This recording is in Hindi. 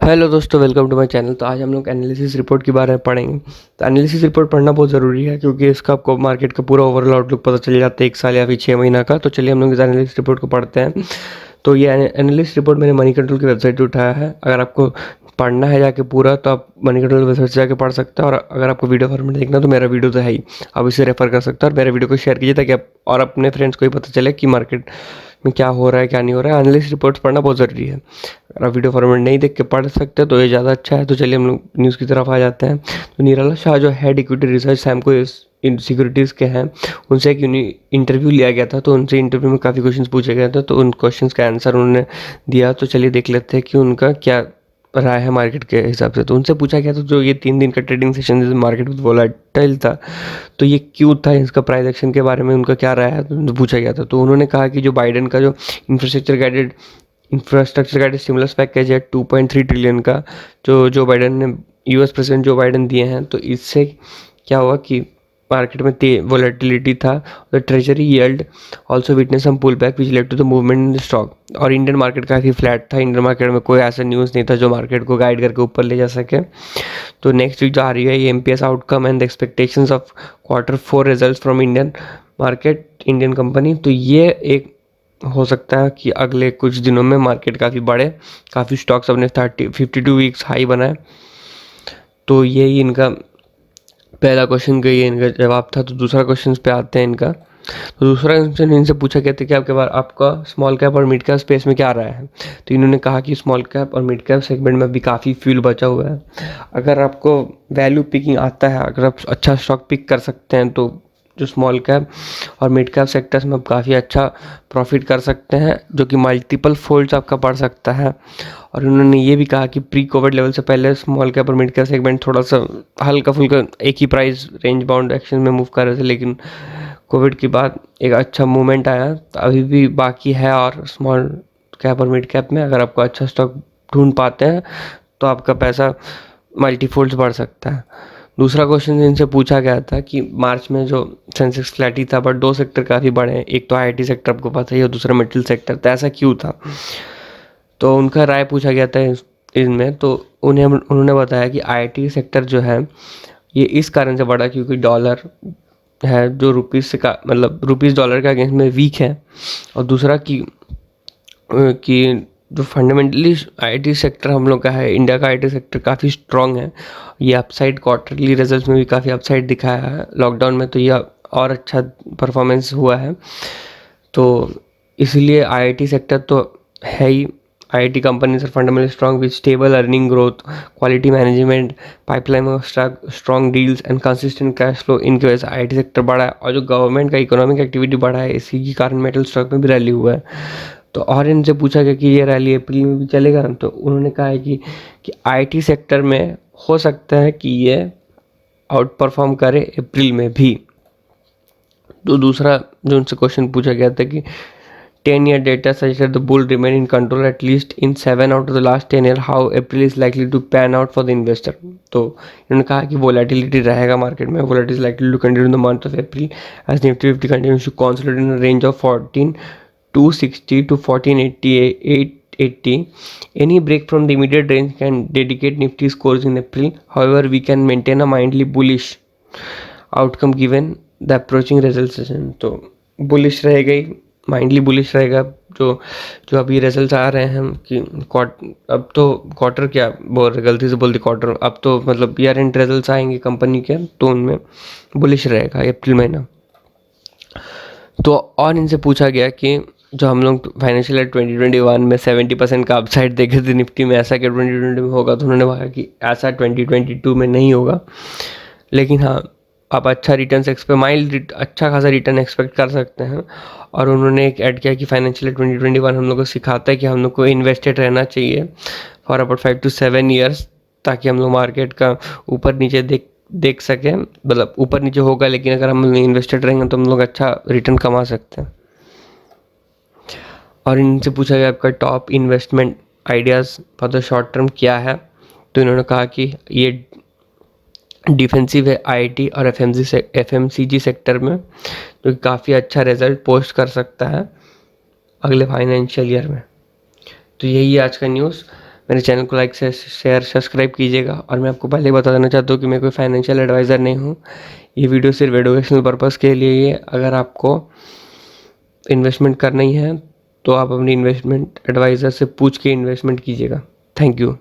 हेलो दोस्तों, वेलकम टू माय चैनल। तो आज हम लोग एनालिसिस रिपोर्ट के बारे में पढ़ेंगे। तो एनालिसिस रिपोर्ट पढ़ना बहुत ज़रूरी है क्योंकि इसका आपको मार्केट का पूरा ओवरऑल आउटलुक पता चल जाता है 1 साल या फिर 6 महीना का। तो चलिए हम लोग इस एनालिसिस रिपोर्ट को पढ़ते हैं। तो ये एनालिसिस रिपोर्ट मैंने मनी कंट्रोल की वेबसाइट से उठाया है। अगर आपको पढ़ना है जाके पूरा तो आप मनी कंट्रोल वेबसाइट से जाके पढ़ सकते हैं, और अगर आपको वीडियो फॉर्मेट देखना तो मेरा वीडियो तो है ही, आप इसे रेफर कर सकते हैं। और मेरे वीडियो को शेयर कीजिए ताकि आप और अपने फ्रेंड्स को भी पता चले कि मार्केट में क्या हो रहा है क्या नहीं हो रहा है। एनालिसिस रिपोर्ट्स पढ़ना बहुत ज़रूरी है। अगर आप वीडियो फॉर्मेट नहीं देख के पढ़ सकते तो ये ज़्यादा अच्छा है। तो चलिए हम लोग न्यूज़ की तरफ आ जाते हैं। तो निराला शाह जो head equity research Samco in securities के हैं, उनसे एक इंटरव्यू लिया गया था। तो उनसे इंटरव्यू में काफ़ी क्वेश्चंस पूछे गए थे, तो उन क्वेश्चंस का आंसर उन्होंने दिया। तो चलिए देख लेते हैं कि उनका क्या राय है मार्केट के हिसाब से। तो उनसे पूछा गया था जो ये 3 दिन का ट्रेडिंग सेशन जिसमें मार्केट बहुत वोलेटाइल था, तो ये क्यों था, इसका प्राइस एक्शन के बारे में उनका क्या राय है, तो पूछा गया था। तो उन्होंने कहा कि जो बाइडेन का जो इंफ्रास्ट्रक्चर गाइडेड स्टिमुलस पैकेज है 2.3 ट्रिलियन का, जो बाइडेन ने यूएस प्रेसिडेंट जो बाइडेन दिए हैं, तो इससे क्या हुआ कि मार्केट में वोलेटिलिटी था। The treasury yield also witness some pull back which led to the movement in the stock. और इंडियन मार्केट काफ़ी फ्लैट था। इंडियन मार्केट में कोई ऐसा न्यूज़ नहीं था जो मार्केट को गाइड करके ऊपर ले जा सके। तो नेक्स्ट वीक जो आ रही है ये MPS outcome and the expectations of Q4 results from Indian market, Indian company. तो ये एक हो सकता है कि अगले कुछ दिनों में मार्केट काफ़ी बढ़े, काफ़ी स्टॉक्स अपने 52 वीक्स हाई बनाए। तो यही इनका पहला क्वेश्चन का ये इनका जवाब था। तो दूसरा क्वेश्चन पे आते हैं इनका। तो दूसरा क्वेश्चन इनसे पूछा गया था कि आपका स्मॉल कैप और मिड कैप स्पेस में क्या राय है। तो इन्होंने कहा कि स्मॉल कैप और मिड कैप सेगमेंट में अभी काफ़ी फ्यूल बचा हुआ है। अगर आपको वैल्यू पिकिंग आता है, अगर आप अच्छा स्टॉक पिक कर सकते हैं, तो जो स्मॉल कैप और मिड कैप सेक्टर्स में आप काफ़ी अच्छा प्रॉफिट कर सकते हैं, जो कि मल्टीपल फोल्ड्स आपका बढ़ सकता है। और उन्होंने ये भी कहा कि प्री कोविड लेवल से पहले स्मॉल कैप और मिड कैप सेगमेंट थोड़ा सा हल्का फुल्का एक ही प्राइस रेंज बाउंड एक्शन में मूव कर रहे थे, लेकिन कोविड के बाद एक अच्छा मूवमेंट आया। तो अभी भी बाकी है, और स्मॉल कैप और मिड कैप में अगर आपको अच्छा स्टॉक ढूंढ पाते हैं तो आपका पैसा मल्टीफोल्ड्स बढ़ सकता है। दूसरा क्वेश्चन इनसे पूछा गया था कि मार्च में जो सेंसेक्स फ्लैट ही था, बट 2 सेक्टर काफ़ी बड़े हैं, एक तो आईटी सेक्टर आपको पता ही है और दूसरा मेटल सेक्टर। तो ऐसा क्यों था, तो उनका राय पूछा गया था इनमें। तो उन्होंने बताया कि आईटी सेक्टर जो है ये इस कारण से बढ़ा क्योंकि डॉलर है जो रुपीज़ से का मतलब रुपीज़ डॉलर के अगेंस्ट में वीक है, और दूसरा कि जो फंडामेंटली आईटी सेक्टर हम लोग का है, इंडिया का आईटी सेक्टर काफ़ी स्ट्रॉन्ग है। ये अपसाइड क्वार्टरली रिजल्ट्स में भी काफ़ी अपसाइड दिखाया है लॉकडाउन में, तो यह और अच्छा परफॉर्मेंस हुआ है। तो इसलिए आईटी सेक्टर तो है ही। IT companies are fundamentally strong with stable earning growth, quality management, pipeline of strong deals and consistent cash flow. इनकी वजह से आईटी सेक्टर बढ़ा है, और जो गवर्नमेंट का इकोनॉमिक एक्टिविटी बढ़ा है, इसी के कारण मेटल स्टॉक में भी रैली हुआ है। तो और इनसे पूछा गया कि ये रैली अप्रैल में भी चलेगा, तो उन्होंने कहा है कि आईटी सेक्टर में हो सकता है कि ये आउट परफॉर्म करे अप्रैल में भी। तो दूसरा जो उनसे क्वेश्चन पूछा गया था कि 10-year data suggests that the bull remain in control at least in 7 out of the last 10 year. How April is likely to pan out for the investor? तो इन्होंने कहा कि volatility रहेगा मार्केट में, volatility is likely to continue in the month of April as Nifty 50 continues to consolidate in a range of 14,260 to 14,880. Any break from the immediate range can dedicate Nifty scores in April. However, we can maintain a mildly bullish outcome given the approaching result session. तो बुलिश रहेगा ही, माइंडली बुलिश रहेगा। जो जो अभी रिजल्ट्स आ रहे हैं कि अब तो क्वार्टर क्या बोल रहे, गलती से बोल दी क्वार्टर, अब तो मतलब ईयर एंड रिजल्ट्स आएंगे कंपनी के, तो उनमें बुलिश रहेगा अप्रैल महीना। तो और इनसे पूछा गया कि जो हम लोग फाइनेंशियल ईयर 2021 में 70% का अपसाइड देखे थे निफ्टी में, ऐसा क्या 2020 में होगा। तो उन्होंने कहा कि ऐसा 2022 में नहीं होगा, लेकिन हाँ आप अच्छा रिटर्न माइल्ड अच्छा खासा रिटर्न एक्सपेक्ट कर सकते हैं। और उन्होंने एक ऐड किया कि फाइनेंशियल 2021 हम लोग को सिखाता है कि हम लोग को इन्वेस्टेड रहना चाहिए फॉर अबाउट 5 to 7 years, ताकि हम लोग मार्केट का ऊपर नीचे देख सकें। मतलब ऊपर नीचे होगा, लेकिन अगर हम इन्वेस्टेड रहेंगे तो हम लोग अच्छा रिटर्न कमा सकते हैं। और इनसे पूछा गया आपका top investment ideas for the short term क्या है। तो इन्होंने कहा कि ये डिफेंसिव है आईटी और एफएमसीजी सेक्टर में, जो कि काफ़ी अच्छा रिजल्ट पोस्ट कर सकता है अगले फाइनेंशियल ईयर में। तो यही है आज का न्यूज़। मेरे चैनल को लाइक से शेयर सब्सक्राइब कीजिएगा। और मैं आपको पहले ही बता देना चाहता हूँ कि मैं कोई फाइनेंशियल एडवाइज़र नहीं हूँ। ये वीडियो सिर्फ एजुकेशनल पर्पज़ के लिए ही है। अगर आपको इन्वेस्टमेंट करनी है तो आप अपनी इन्वेस्टमेंट एडवाइज़र से पूछ के इन्वेस्टमेंट कीजिएगा। Thank you.